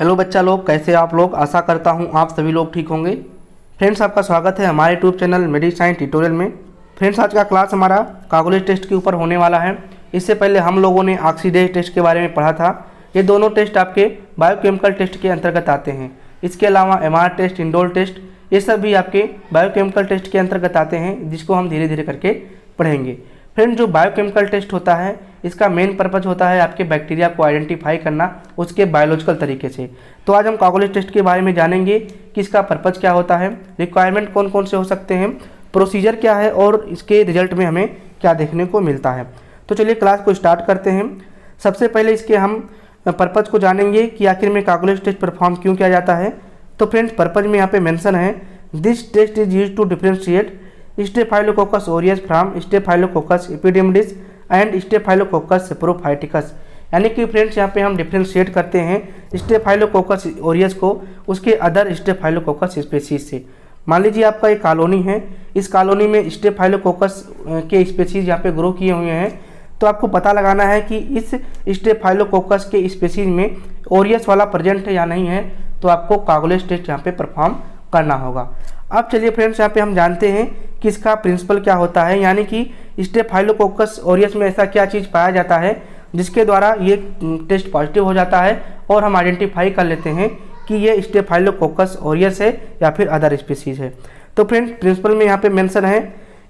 Hello बच्चा लोग, कैसे आप लोग। आशा करता हूँ आप सभी लोग ठीक होंगे। फ्रेंड्स, आपका स्वागत है हमारे यूट्यूब चैनल मेडिसाइन ट्यूटोरियल में। फ्रेंड्स, आज का क्लास हमारा कागुलेज टेस्ट के ऊपर होने वाला है। इससे पहले हम लोगों ने ऑक्सीडेज टेस्ट के बारे में पढ़ा था। ये दोनों टेस्ट आपके बायोकेमिकल टेस्ट के अंतर्गत आते हैं। इसके अलावा एमआर टेस्ट, इंडोल टेस्ट, ये सब भी आपके बायोकेमिकल टेस्ट के अंतर्गत आते हैं, जिसको हम धीरे धीरे करके पढ़ेंगे। फ्रेंड, जो बायोकेमिकल टेस्ट होता है इसका मेन पर्पज होता है आपके बैक्टीरिया को आइडेंटिफाई करना उसके बायोलॉजिकल तरीके से। तो आज हम कागुलेज टेस्ट के बारे में जानेंगे कि इसका पर्पज क्या होता है, रिक्वायरमेंट कौन कौन से हो सकते हैं, प्रोसीजर क्या है और इसके रिजल्ट में हमें क्या देखने को मिलता है। तो चलिए क्लास को स्टार्ट करते हैं। सबसे पहले इसके हम पर्पज को जानेंगे कि आखिर में कागुलेज टेस्ट परफॉर्म क्यों किया जाता है। तो फ्रेंड्स, पर्पज में यहाँ पे मेंशन है, this test is used to differentiate Staphylococcus aureus from Staphylococcus epidermidis and Staphylococcus saprophyticus. यानी कि फ्रेंड्स, यहाँ पे हम डिफरेंशिएट करते हैं स्टेफाइलोकोकस ऑरियस को उसके अदर स्टेफाइलोकोकस स्पीसीज से। मान लीजिए आपका एक कॉलोनी है, इस कॉलोनी में स्टेफाइलोकोकस के स्पीसीज यहाँ पे ग्रो किए हुए हैं। तो आपको पता लगाना है कि इस स्टेफाइलोकोकस के स्पीसीज में ऑरियस वाला प्रेजेंट है या नहीं है। तो आपको कागुलेज टेस्ट यहाँ पे परफॉर्म करना होगा। अब चलिए फ्रेंड्स, यहाँ पे हम जानते हैं कि इसका प्रिंसिपल क्या होता है, यानी कि स्टेफाइलोकोकस ऑरियस में ऐसा क्या चीज़ पाया जाता है जिसके द्वारा ये टेस्ट पॉजिटिव हो जाता है और हम आइडेंटिफाई कर लेते हैं कि ये स्टेफाइलोकोकस ऑरियस है या फिर अदर स्पीसीज है। तो फ्रेंड्स, प्रिंसिपल में यहाँ पे मेंशन है,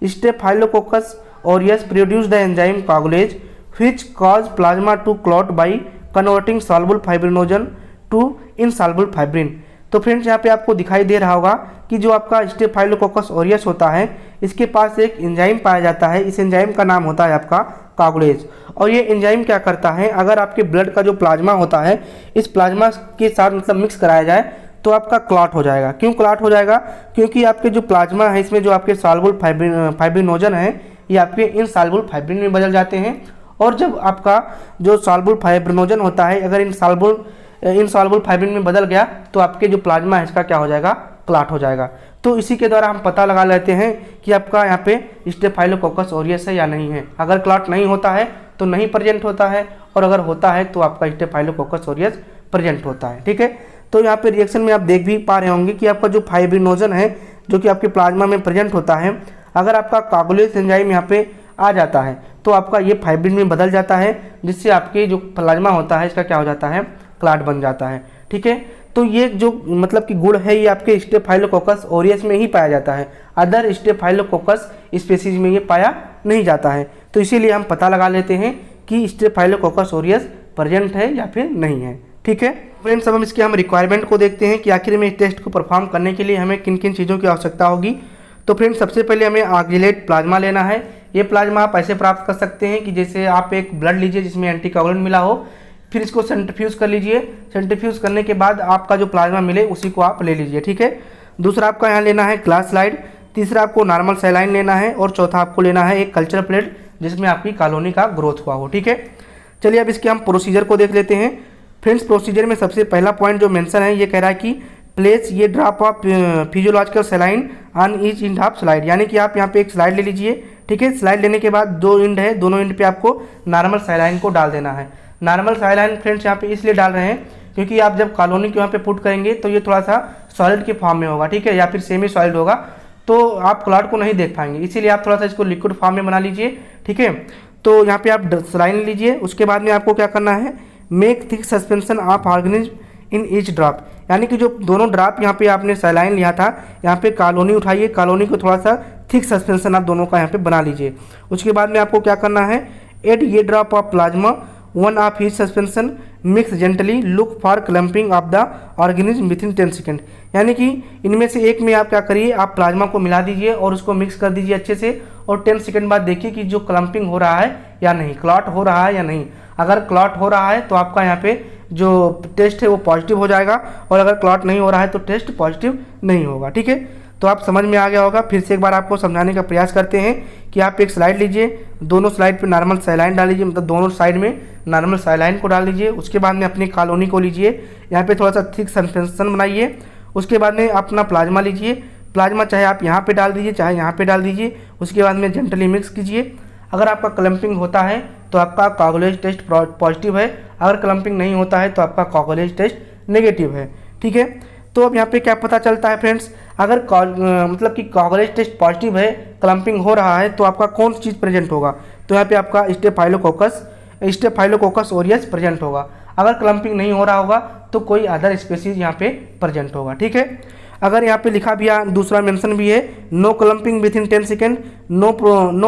Staphylococcus aureus produce the enzyme coagulase which cause plasma to clot by converting soluble fibrinogen to insoluble fibrin. तो फ्रेंड्स, यहाँ पे आपको दिखाई दे रहा होगा कि जो आपका स्टेफाइलोकोकस ऑरियस होता है इसके पास एक एंजाइम पाया जाता है। इस एंजाइम का नाम होता है आपका कागुलेज। और ये एंजाइम क्या करता है, अगर आपके ब्लड का जो प्लाज्मा होता है इस प्लाज्मा के साथ मतलब मिक्स कराया जाए तो आपका क्लॉट हो जाएगा। क्यों क्लॉट हो जाएगा? क्योंकि आपके जो प्लाज्मा है इसमें जो आपके सॉल्युबल फाइब्रिनोजन है ये आपके इनसॉल्युबल फाइब्रिन में बदल जाते हैं। और जब आपका जो सॉल्युबल फाइब्रिनोजन होता है अगर इनसॉल्युबल फाइब्रिन में बदल गया तो आपके जो प्लाज्मा है इसका क्या हो जाएगा, क्लॉट हो जाएगा। तो इसी के द्वारा हम पता लगा लेते हैं कि आपका यहाँ पे स्टेफाइलोकोकस ऑरियस है या नहीं है। अगर क्लॉट नहीं होता है तो नहीं प्रेजेंट होता है, और अगर होता है तो आपका स्टेफाइलोकोकस ऑरियस प्रेजेंट होता है। ठीक है, तो यहाँ पे रिएक्शन में आप देख भी पा रहे होंगे कि आपका जो फाइब्रिनोजन है जो कि आपके प्लाज्मा में प्रेजेंट होता है, अगर आपका कागुलेज एंजाइम यहाँ पे आ जाता है तो आपका ये फाइब्रिन में बदल जाता है, जिससे आपके जो प्लाज्मा होता है इसका क्या हो जाता है, क्लॉट बन जाता है। ठीक है, तो ये जो मतलब कि गुण है ये आपके स्टेफाइलोकोकस ऑरियस में ही पाया जाता है, अदर स्टेफाइलोकोकस स्पीसीज में ये पाया नहीं जाता है। तो इसीलिए हम पता लगा लेते हैं कि स्टेफाइलोकोकस ऑरियस प्रेजेंट है या फिर नहीं है। ठीक है फ्रेंड्स, अब हम इसके रिक्वायरमेंट को देखते हैं कि आखिर में इस टेस्ट को परफॉर्म करने के लिए हमें किन किन चीज़ों की आवश्यकता होगी। तो फ्रेंड्स, सबसे पहले हमें ऑक्जेलेट प्लाज्मा लेना है। ये प्लाज्मा आप ऐसे प्राप्त कर सकते हैं कि जैसे आप एक ब्लड लीजिए जिसमें एंटीकोगुलेंट मिला हो, फिर इसको सेंट्रीफ्यूज कर लीजिए। सेंट्रीफ्यूज करने के बाद आपका जो प्लाज्मा मिले उसी को आप ले लीजिए। ठीक है, दूसरा आपका यहाँ लेना है ग्लास स्लाइड, तीसरा आपको नॉर्मल सैलाइन लेना है, और चौथा आपको लेना है एक कल्चर प्लेट जिसमें आपकी कॉलोनी का ग्रोथ हुआ हो। ठीक है, चलिए अब इसके हम प्रोसीजर को देख लेते हैं। फ्रेंड्स, प्रोसीजर में सबसे पहला पॉइंट जो मेंशन है ये कह रहा है कि प्लेस ये drop of physiological saline on each end of slide, यानी कि आप यहाँ पे एक स्लाइड ले लीजिए। ठीक है, स्लाइड लेने के बाद दो एंड है, दोनों एंड पे आपको नॉर्मल सैलाइन को डाल देना है। नॉर्मल सैलाइन फ्रेंड्स यहाँ पे इसलिए डाल रहे हैं क्योंकि आप जब कॉलोनी के वहाँ पे पुट करेंगे तो ये थोड़ा सा सॉलिड के फॉर्म में होगा। ठीक है, या फिर सेमी सॉलिड होगा तो आप क्लॉट को नहीं देख पाएंगे, इसीलिए आप थोड़ा सा इसको लिक्विड फॉर्म में बना लीजिए। ठीक है, तो यहाँ पे आप सलाइन लीजिए। उसके बाद में आपको क्या करना है, make thick suspension of organism in each drop, यानी कि जो दोनों ड्रॉप यहाँ पे आपने सलाइन लिया था यहाँ पे कॉलोनी उठाइए, कॉलोनी को थोड़ा सा थिक सस्पेंशन आप दोनों का यहाँ पे बना लीजिए। उसके बाद में आपको क्या करना है, एड ये drop of plasma one of heat suspension mix gently look for clumping of the organism with in 10 second, यानी कि इनमें से एक में आप क्या करिए, आप प्लाज्मा को मिला दीजिए और उसको मिक्स कर दीजिए अच्छे से, और 10 सेकेंड बाद देखिए कि जो क्लम्पिंग हो रहा है या नहीं, क्लॉट हो रहा है या नहीं। अगर क्लॉट हो रहा है तो आपका यहाँ पे जो टेस्ट है वो पॉजिटिव हो जाएगा, और अगर क्लॉट नहीं हो रहा है तो टेस्ट पॉजिटिव नहीं होगा। ठीक है, तो आप समझ में आ गया होगा। फिर से एक बार आपको समझाने का प्रयास करते हैं कि आप एक स्लाइड लीजिए, दोनों स्लाइड पे नॉर्मल सैलाइन डाल लीजिए, मतलब दोनों साइड में नॉर्मल सैलाइन को डाल लीजिए। उसके बाद में अपनी कॉलोनी को लीजिए, यहाँ पे थोड़ा सा थिक सस्पेंशन बनाइए। उसके बाद में अपना प्लाज्मा लीजिए, प्लाज्मा चाहे आप यहाँ पे डाल दीजिए चाहे यहाँ पे डाल दीजिए। उसके बाद में जेंटली मिक्स कीजिए। अगर आपका क्लम्पिंग होता है तो आपका कागुलेज टेस्ट पॉजिटिव है, अगर क्लम्पिंग नहीं होता है तो आपका कागुलेज टेस्ट नेगेटिव है। ठीक है, तो अब यहाँ पे क्या पता चलता है फ्रेंड्स, अगर मतलब कि कॉगलेज टेस्ट पॉजिटिव है, क्लम्पिंग हो रहा है, तो आपका कौन सी चीज़ प्रेजेंट होगा, तो यहाँ पे आपका स्टेफाइलोकोकस ओरियस प्रेजेंट होगा। अगर क्लम्पिंग नहीं हो रहा होगा तो कोई अदर स्पेसीज यहाँ पे प्रेजेंट होगा। ठीक है, अगर यहाँ पे लिखा भी है, दूसरा मेंशन भी है, no clumping within 10 second, no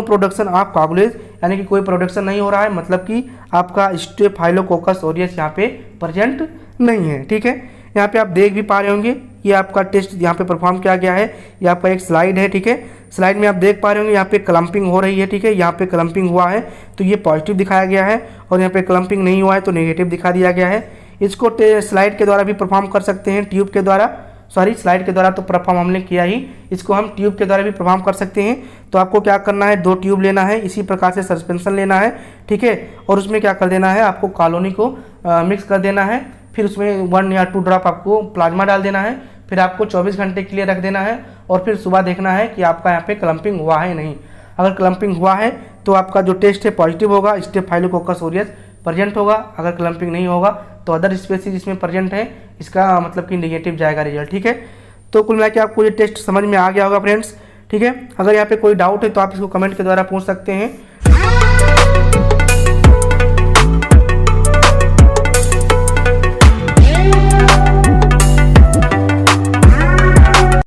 production of coagulase, यानी कि कोई प्रोडक्शन नहीं हो रहा है, मतलब कि आपका स्टेफाइलोकोकस ओरियस यहाँ पे प्रेजेंट नहीं है। ठीक है, यहाँ पे आप देख भी पा रहे होंगे, ये आपका टेस्ट यहाँ पे परफॉर्म किया गया है, ये आपका एक स्लाइड है। ठीक है, स्लाइड में आप देख पा रहे होंगे यहाँ पे क्लम्पिंग हो रही है। ठीक है, यहाँ पे क्लम्पिंग हुआ है तो ये पॉजिटिव दिखाया गया है, और यहाँ पे क्लम्पिंग नहीं हुआ है तो नेगेटिव दिखा दिया गया है। इसको स्लाइड के द्वारा भी परफॉर्म कर सकते हैं, ट्यूब के द्वारा, सॉरी स्लाइड के द्वारा तो परफॉर्म हमने किया ही, इसको हम ट्यूब के द्वारा भी परफॉर्म कर सकते हैं। तो आपको क्या करना है, 2 ट्यूब लेना है, इसी प्रकार से सस्पेंशन लेना है। ठीक है, और उसमें क्या कर देना है, आपको कॉलोनी को मिक्स कर देना है, फिर उसमें 1 या 2 ड्रॉप आपको प्लाज्मा डाल देना है, फिर आपको 24 घंटे के लिए रख देना है, और फिर सुबह देखना है कि आपका यहाँ पे क्लम्पिंग हुआ है नहीं। अगर क्लम्पिंग हुआ है तो आपका जो टेस्ट है पॉजिटिव होगा, स्टेफाइलोकोकस ओरियस प्रेजेंट होगा। अगर क्लम्पिंग नहीं होगा तो अदर स्पेसीज इसमें प्रेजेंट है, इसका मतलब कि नेगेटिव जाएगा रिजल्ट। ठीक है, तो कुल मिला के आपको ये टेस्ट समझ में आ गया होगा फ्रेंड्स। ठीक है, अगर यहाँ पे कोई डाउट है तो आप इसको कमेंट के द्वारा पूछ सकते हैं।